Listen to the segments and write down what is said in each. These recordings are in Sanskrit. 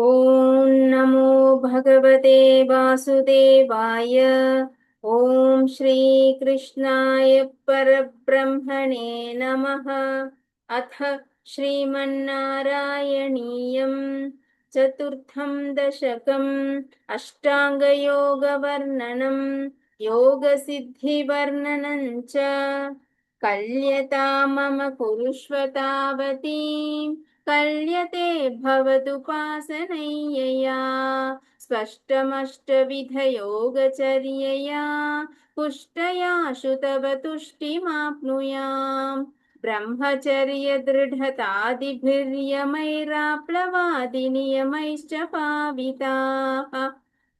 ॐ नमो भगवते वासुदेवाय। ॐ श्रीकृष्णाय परब्रह्मणे नमः। अथ श्रीमन्नारायणीयं चतुर्थं दशकम्। अष्टाङ्गयोगवर्णनं योगसिद्धिवर्णनं च। कल्यता मम कुरुष्व तावतीं कल्यते भवदुपासनय्यया। स्पष्टमष्टविधयोगचर्यया पुष्टया तव तुष्टिमाप्नुयाम्। ब्रह्मचर्यदृढतादिभिर्यमैराप्लवादिनियमैश्च पाविताः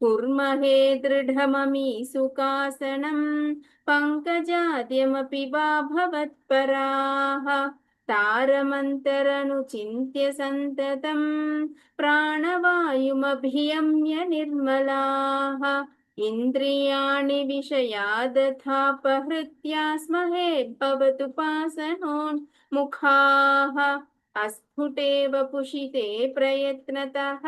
कुर्महे दृढममी सुखासनम्। पङ्कजाद्यमपि वा भवत्पराः तारमन्तरनुचिन्त्य सन्ततम् प्राणवायुमभियम्य निर्मलाः इन्द्रियाणि विषयादथापहृत्या स्महे भवतुपासनोन्मुखाः। अस्फुटेव पुषिते प्रयत्नतः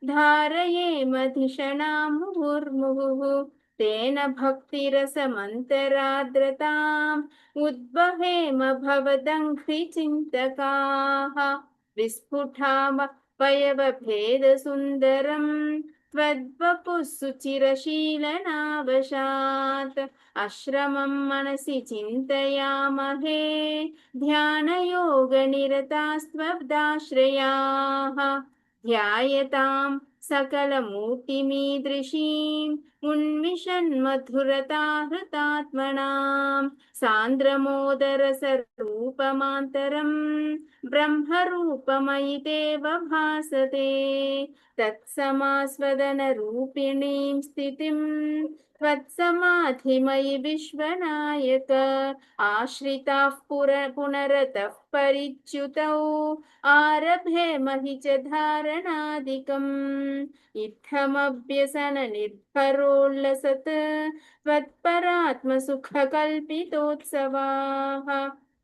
धारयेमधिषणां मुहुर्मुहुः। तेन भक्तिरसमन्तरार्द्रताम् उद्वहेम भवदङ्घ्रिचिन्तकाः। विस्फुटाम पयवभेदसुन्दरम् त्वद्वपुः सुचिरशीलनावशात्। अश्रमं मनसि चिन्तयामहे ध्यानयोगनिरतास्त्वदाश्रयाः। ध्यायतां सकलमूर्तिमीदृशीम् उन्मिषन्मधुरताहृतात्मनां। सान्द्रमोदरसरूपमान्तरं ब्रह्मरूपमयि देव भासते। तत्समास्वदनरूपिणीं स्थितिं त्वत्समाधिमयि विश्वनायक। आश्रिताः पुनरतः परिच्युतौ आरभे महि च धारणादिकम्। इत्थमभ्यसननिर्भरोल्लसत् त्वत्परात्मसुखकल्पितोत्सवाः।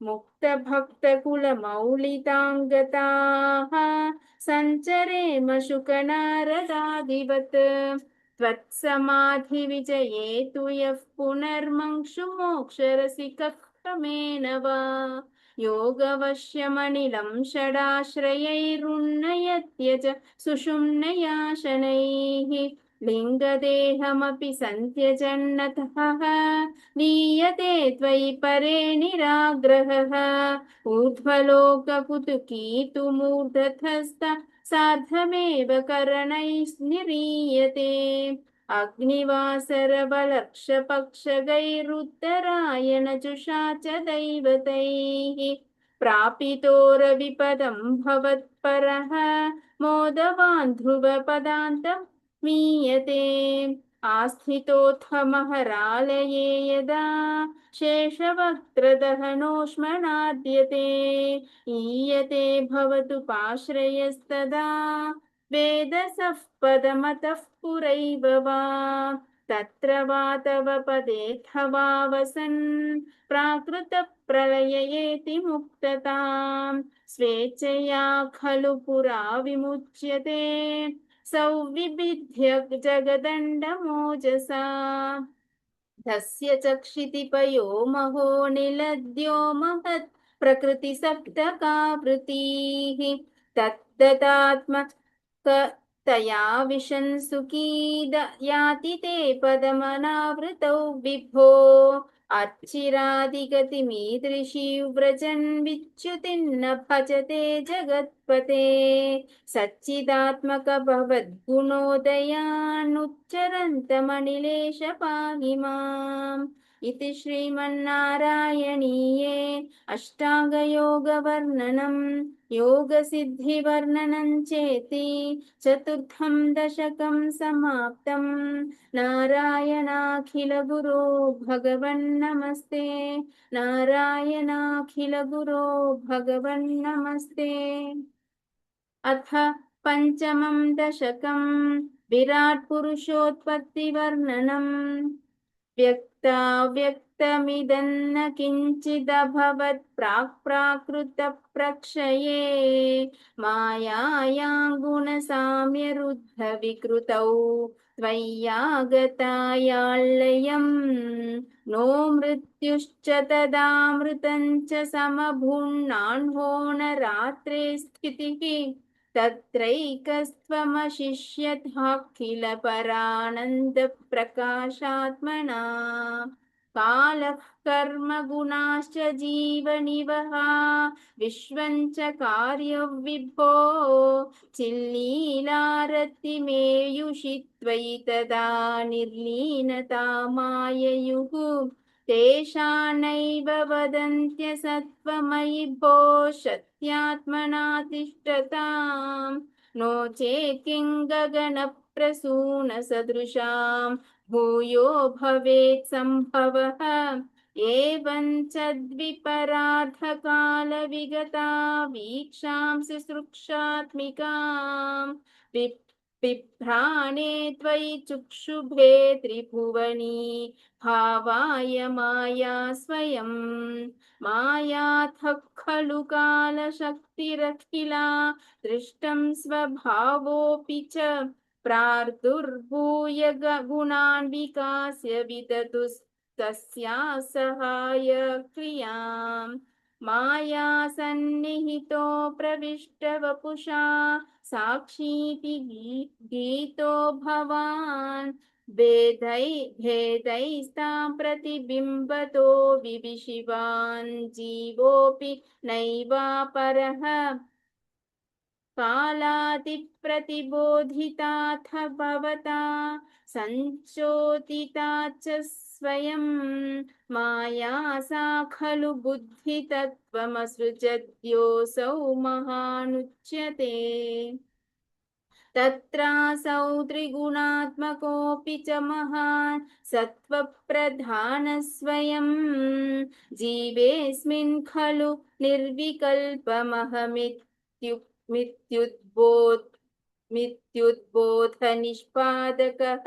मुक्तभक्तकुलमौलिताङ्गताः सञ्चरेम शुकनारदादिवत्। त्वत्समाधिविजये तु यः पुनर्मङ्क्षुमोक्षरसिकः क्रमेण वा योगवश्यमनिलं षडाश्रयैरुन्नयत्यज सुषुम्नया शनैः। लिङ्गदेहमपि सन्त्यजन्नतः लीयते त्वयि परे निराग्रहः। ऊर्ध्वलोककुतुकीतुमूर्धतस्थ सार्धमेव करणैर्निरीयते। अग्निवासरबलक्षपक्षगैरुत्तरायणजुषा च दैवतैः प्रापितोरविपदं भवत्परः मोदवान् ध्रुवपदान्तं मीयते। आस्थितोऽथमहरालये यदा शेषवक्त्रदहनोष्मणाद्यते ईयते भवतु पाश्रयस्तदा वेदसः पदमतः पुरैव वा। तत्र वा तव पदेऽथवा वसन् प्राकृतप्रलययेति मुक्तताम्। स्वेच्छया खलु पुरा विमुच्यते सौविबिध्य जगदण्डमोजसा। तस्य चक्षितिपयो महो निलद्यो महत् प्रकृतिसप्तकावृतीः तद्दतात्म तया विशन् सुखी याति ते पदमनावृतौ विभो। अर्चिरादिगतिमीदृशी व्रजन् विच्युतिर्न भजते जगत्पते। सच्चिदात्मक भवद्गुणोदयान्नुच्चरन्तमनिलेश पाहि माम्। इति श्रीमन्नारायणीये अष्टाङ्गयोगवर्णनं योगसिद्धिवर्णनं चेति चतुर्थं दशकं समाप्तम्। नारायणाखिलगुरो भगवन्नमस्ते। नारायणाखिलगुरो भगवन्नमस्ते। अथ पञ्चमं दशकं विराट् पुरुषोत्पत्तिवर्णनम्। व्यक्ताव्यक्तमिदन्न किञ्चिदभवत् प्राक्-प्राकृतप्रक्षये मायायां गुणसाम्यरुद्धविकृतौ त्वय्यागतायाल्लयम् नो मृत्युश्च तदामृतं च समभुन्नान्हो न रात्रे स्थितिः तत्रैकस्त्वमशिष्यथाखिलपरानन्दप्रकाशात्मना कालः कर्म गुणाश्च जीवनिवहा विश्वं च कार्यविभो चिल्लीलारतिमेयुषि त्वयि तदा निर्लीनता माययुः तेषानैव वदन्त्यसत्त्वमयि भो शक्त्यात्मना तिष्ठताम् नो चेत् किं गगनप्रसूनसदृशां भूयो भवेत् सम्भवः एवं च द्विपरार्थकालविगता वीक्षांसि सृक्षात्मिकाम् बिभ्राणे त्वयि चुक्षुभे त्रिभुवनी भावाय माया स्वयं मायाथः खलु कालशक्तिरखिला दृष्टं स्वभावोऽपि च प्रादुर्भूय गुणान् विकास्य विदतुस्तस्या सहाय क्रियाम् माया सन्निहितो प्रविष्टवपुषा साक्षीति गीतो भवान् भेदैस्तां प्रतिबिम्बतो विविशिवान् जीवोऽपि नैवापरः कालातिप्रतिबोधिताथ भवता सञ्चोदिता च स्वयं माया सा खलु बुद्धितत्त्वमसृजद्योऽसौ महानुच्यते तत्रासौ त्रिगुणात्मकोऽपि च महान् सत्त्वप्रधानस्वयं जीवेऽस्मिन् खलु मित्युद्बोधनिष्पादकः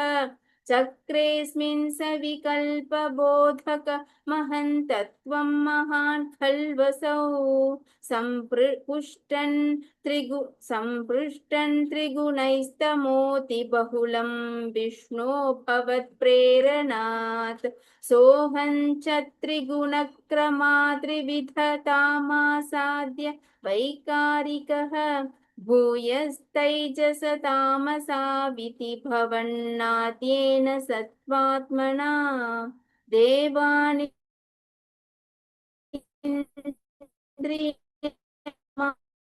चक्रेऽस्मिन् सविकल्पबोधक महन्तत्वं महान् खल्वसौ सम्पृष्टन् त्रिगुणैस्तमोतिबहुलं विष्णो भवत्प्रेरणात् सोऽहं च त्रिगुणक्रमात्रिविधतामासाद्य वैकारिकः भूयस्तैजसतामसाविति भवन्नाद्येन सत्त्वात्मना देवानि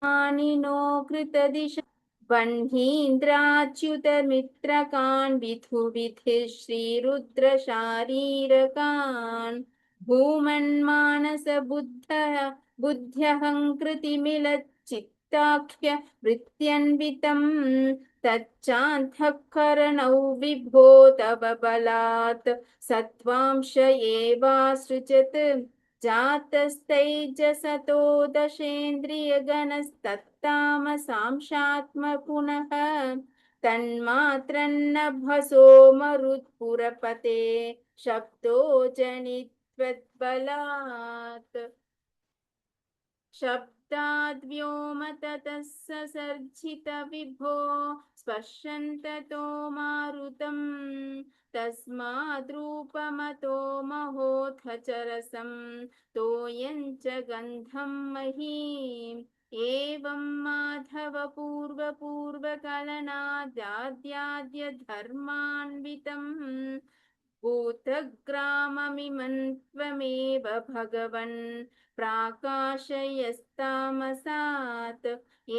मानिनो कृतदिश वह्नीन्द्राच्युतमित्रकान् विधुविधिः श्रीरुद्रशारीरकान् बुद्ध्यहङ्कृतिमिलच्चित्ताख्य वृत्त्यन्वितं तच्चान्तःकरणौ विभो तव बलात् सत्त्वांश एवासृजत् जातस्तैजसतो दशेन्द्रियगणस्तत्तामसांशात्म पुनः तन्मात्रन्नभसो मरुत्पुरपते शब्दो जनित्वद्बलात् शब्दाद्व्योम ततः ससर्जित विभो स्पर्शन्ततो मारुतं तस्माद्रूपमतो महोऽथ च रसं तोयं च गन्धं महीम् एवं माधव पूर्वपूर्वकलनाद्याद्याद्यधर्मान्वितं भूतग्राममिमं त्वमेव भगवन् प्राकाशयस्तामसात्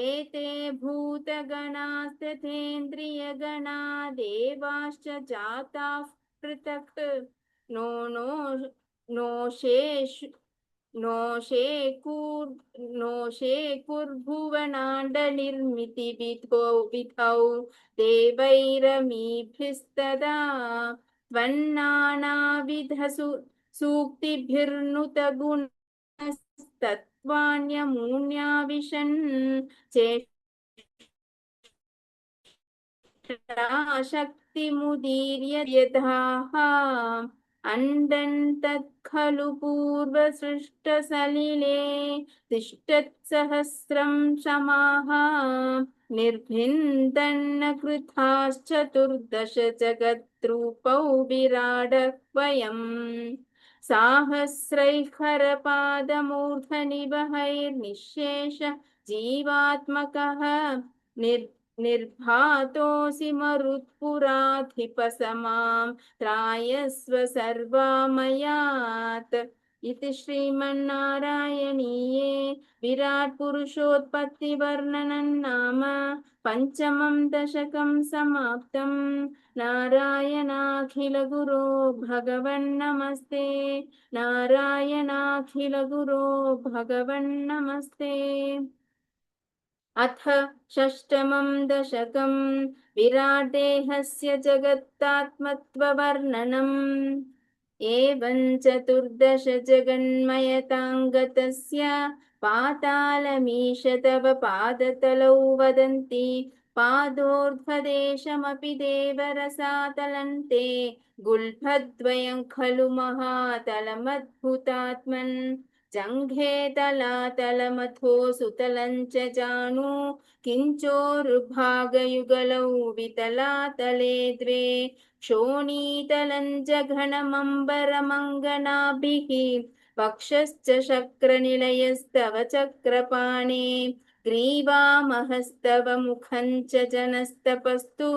एते भूतगणास्तथेन्द्रियगणा देवाश्च जाताः पृथक् नो नो नोषेषु नोषेकुर्भुवनाण्डनिर्मितिविधौ देवैरमीभिस्तदा त्वन्नानाविधसु सूक्तिभिर्नुतगुणस्तत्त्वान्यमून्याविशन् चेष्टाशक्तिमुदीर्य यथाः अण्डन्तत्खलु पूर्वसृष्टसलिले तिष्ठत्सहस्रं समाः निर्भिन्दन्न कृताश्चतुर्दश जगद्रूपौ विराडद्वयम् साहस्रैः जीवात्मकः निर्भातोऽसि मरुत्पुराधिपसमां त्रायस्व सर्वामयात् इति श्रीमन्नारायणीये विराट् पुरुषोत्पत्ति वर्णनं नाम पञ्चमं दशकं समाप्तम्। नारायणाखिल गुरो भगवन्नमस्ते। नारायणाखिल गुरो भगवन्नमस्ते। अथ षष्ठमं दशकं विराट्देहस्य जगत्तात्मत्ववर्णनम्। एवं चतुर्दश जगन्मयताङ्गतस्य पातालमीश तव पादतलौ वदन्ति पादोर्ध्वदेशमपि देवरसातलन्ते गुल्फद्वयं खलु महातलमद्भुतात्मन् जङ्घे तलातलमथो सुतलं च जानु किञ्चोरुभागयुगलौ वितलातले द्वे क्षोणीतलं जघनमम्बरमङ्गनाभिः पक्षश्च शक्रनिलयस्तव चक्रपाणे ग्रीवामहस्तव मुखं च जनस्तपस्तु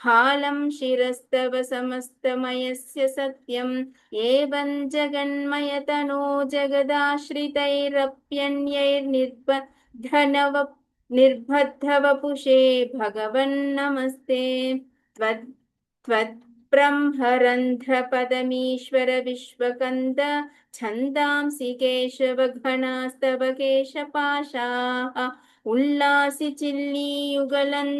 हालं शिरस्तव समस्तमयस्य सत्यम् एवं जगन्मयतनो जगदाश्रितैरप्यन्यैर्निर्बद्धवपुषे भगवन्नमस्ते त्वद्ब्रह्मरन्ध्रपदमीश्वर विश्वकन्द छन्दांसि केशव घनास्तव केशपाशाः उल्लासि चिल्लीयुगलन्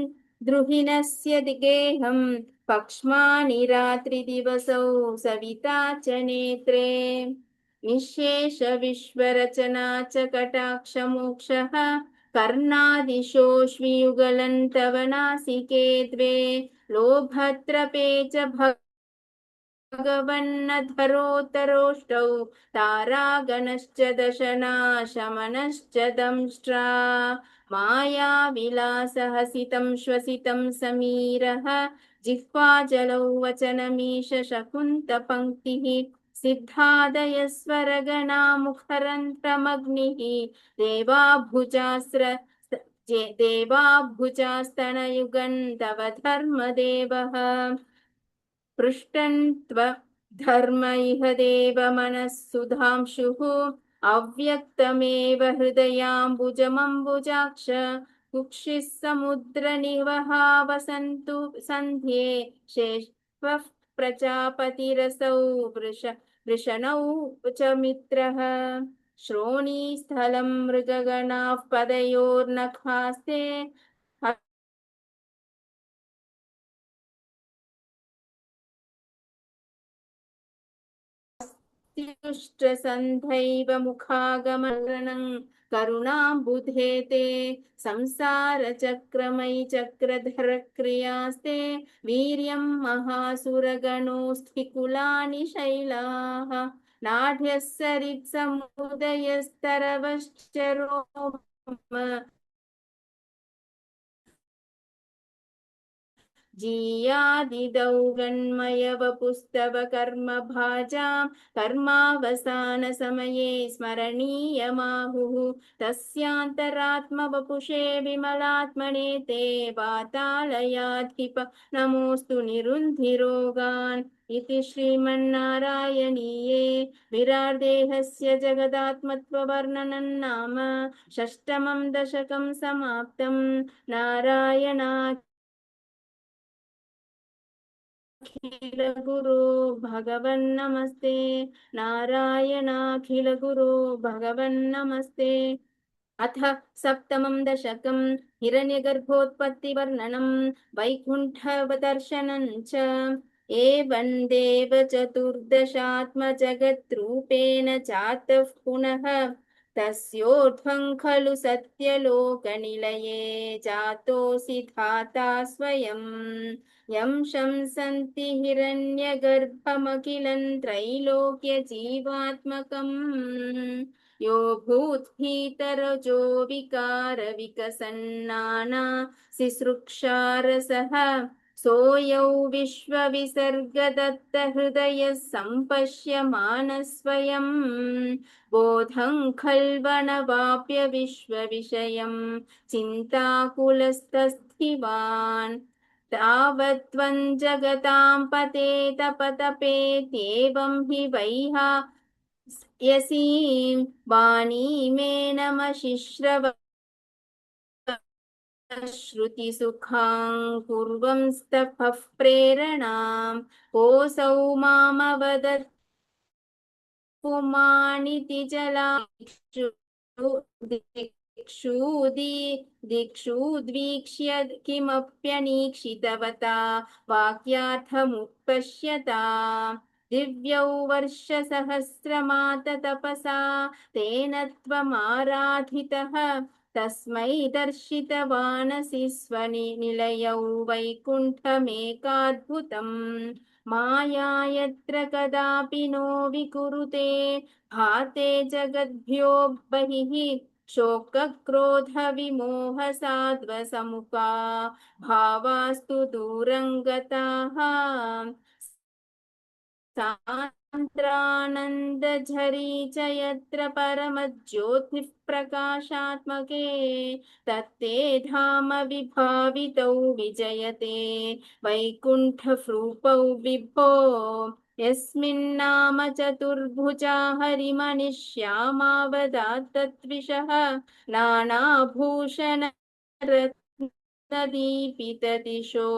द्रुहिणस्य गेहं पक्ष्मानि रात्रिदिवसौ सविता च नेत्रे निःशेष विश्वरचना च कटाक्षमोक्षः कर्णादिशोऽश्वियुगलन् तव नासिके द्वे लोभत्रपे च भगवन्नधरोत्तरोष्टौ तारागणश्च दशनाशमनश्च दंष्ट्रा मायाविलासहसितं श्वसितं समीरः जिह्वाजलौ वचनमीश शकुन्तपङ्क्तिः सिद्धादयस्वरगणा मुखरन्ध्रमग्निः देवाभुजास्तनयुगन् तव धर्मदेवः पृष्टन्त्व धर्म इह देव मनः सुधांशुः अव्यक्तमेव हृदयाम्बुजमम्बुजाक्ष कुक्षिः समुद्रनिवहा वसन्तु सन्ध्ये शेष्वः प्रजापतिरसौ वृषणौ च मित्रः श्रोणीस्थलं मृगगणाः पदयोर्नखास्ते तुष्टसन्धैव मुखागमनं करुणाम्बुधे ते संसारचक्रमयि चक्रधरक्रियास्ते वीर्यं महासुरगणोऽस्थिकुलानि शैलाः नाढ्यः सरित्समुदयस्तरवश्चरो जीयादिदौ गण्मयवपुस्तव कर्मभाजां कर्मावसानसमये स्मरणीयमाहुः तस्यान्तरात्मवपुषे विमलात्मने ते वातालयाधिप नमोऽस्तु निरुन्धिरोगान् इति श्रीमन्नारायणीये विराट्देहस्य जगदात्मत्ववर्णनं नाम षष्ठमं दशकं समाप्तम्। नारायणाखिल गुरो भगवन्नमस्ते। नारायणाखिल गुरो भगवन्नमस्ते। अथ सप्तमं दशकं हिरण्यगर्भोत्पत्तिवर्णनं वैकुण्ठदर्शनं च एवं देव चतुर्दशात्मजगद्रूपेण चातः पुनः तस्योर्ध्वं खलु सत्यलोकनिलये जातोऽसि धाता स्वयं यं शंसन्ति हिरण्यगर्भमखिलं त्रैलोक्यजीवात्मकम् यो भूद्भीतरजो विकारविकसन्नाना सिसृक्षारसः सोऽयौ विश्वविसर्गदत्तहृदयः सम्पश्यमानः स्वयम् बोधं खल्वनवाप्य विश्वविषयं चिन्ताकुलस्तस्थिवान् तावत्त्वं जगतां पतेत पतपेत्येवं हि वैहा यसीं वाणीमेनमशिश्रव श्रुतिसुखां कुर्वंस्तपः प्रेरणां कोऽसौ मामवदत् पुमानिति जलादिक्षु दिक्षुद्वीक्ष्य किमप्यनीक्षितवता वाक्यार्थमुत्पश्यता दिव्यौ वर्षसहस्रमाततपसा तेन त्वमाराधितः तस्मै दर्शितवानसि स्वनिलयौ वैकुण्ठमेकाद्भुतम् माया यत्र कदापि नो विकुरुते भाते जगद्भ्यो बहिः शोकक्रोधविमोहसाध्वसमुखा भावास्तु दूरं गताः सान्द्रानन्दझरी च यत्र परमज्योतिः प्रकाशात्मके तत्ते धाम विभावितौ विजयते वैकुण्ठरूपौ विभो यस्मिन्नाम चतुर्भुजा हरिमनिश्यामावदात्तत्विषः नानाभूषण दीपितदिशो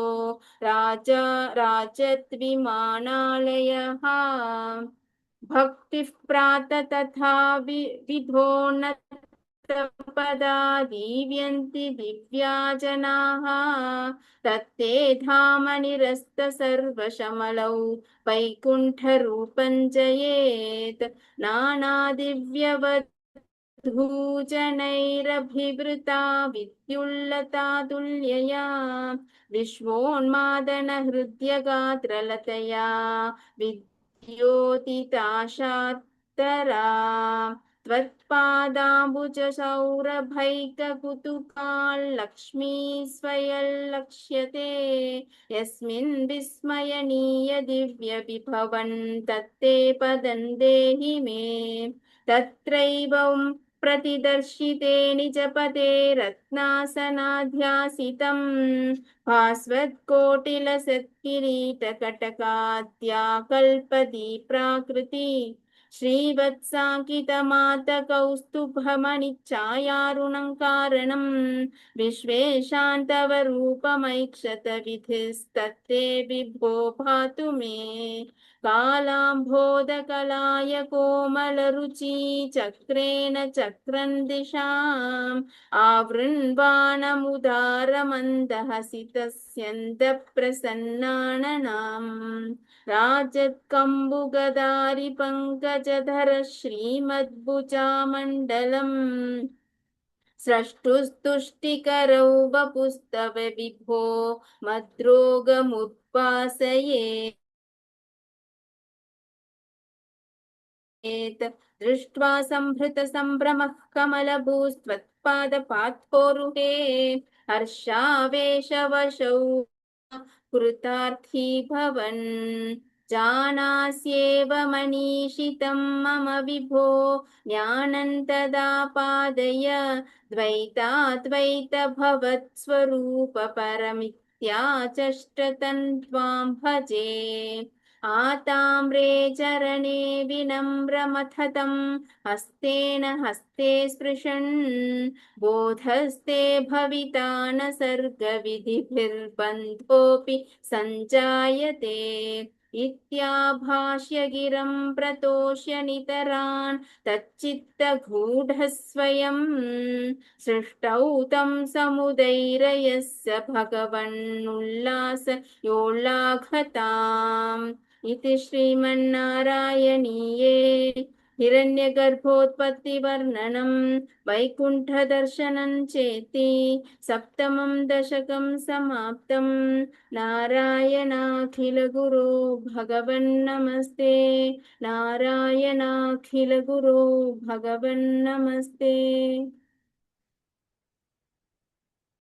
राजा राजद्विमानालयः भक्तिः प्रातः तथा विधो न पदा दीव्यन्ति दिव्या जनाः तत्ते धाम निरस्त सर्वशमलौ वैकुण्ठरूपं जयेत् नानादिव्यवधूजनैरभिवृता विद्युल्लता तुल्यया विश्वोन्मादनहृद्यगात्रलतया विद्योतिताशात्तरा त्वत्पादाम्बुजसौरभैककुतुकाल्लक्ष्मी स्वयल्लक्ष्यते यस्मिन् विस्मयनीय दिव्यविभवन् तत्ते पदं देहि मे तत्रैवं प्रतिदर्शिते निजपदे रत्नासनाध्यासितं भास्वत्कोटिलसत्किरीटकटकाद्याकल्पदीप्राकृति श्रीवत्साङ्कितमातकौस्तुभमणिच्छायारुणं कारणं विश्वेशान्तव रूपमैक्षत विधिस्तत्ते विभो भातु मे कालाम्भोदकलाय कोमलरुचि चक्रेण चक्रन् दिशाम् आवृण्वाणमुदारमन्दहसितस्यन्दप्रसन्नाननाम् राजत्कम्बुगदारिपङ्कजधर श्रीमद्भुजामण्डलम् स्रष्टुस्तुष्टिकरौ वपुस्तव विभो मद्रोगमुद्वासये दृष्ट्वा संभृतसम्भ्रमः कमलभूस्त्वत्पादपाथोरुहे हर्षावेशवशौ कृतार्थी भवन् जानास्येव मनीषितं मम विभो ज्ञानं तदा पादय द्वैताद्वैतभवत्स्वरूप परमित्याचष्टतं त्वां भजे आताम्रे चरणे विनम्रमथतं हस्तेन हस्ते स्पृशन् बोधस्ते भविता न सर्गविधिभिर्बन्धोऽपि सञ्जायते इत्याभाष्य गिरं प्रतोष्य नितरान् तच्चित्तगूढः स्वयं सृष्टौ तं समुदैरयस्य भगवन्नुल्लास योल्लाघताम् इति श्रीमन्नारायणीये हिरण्यगर्भोत्पत्तिवर्णनं वैकुण्ठदर्शनं चेति सप्तमं दशकं समाप्तं नारायणाखिलगुरो भगवन्नमस्ते नारायणाखिलगुरो भगवन्नमस्ते।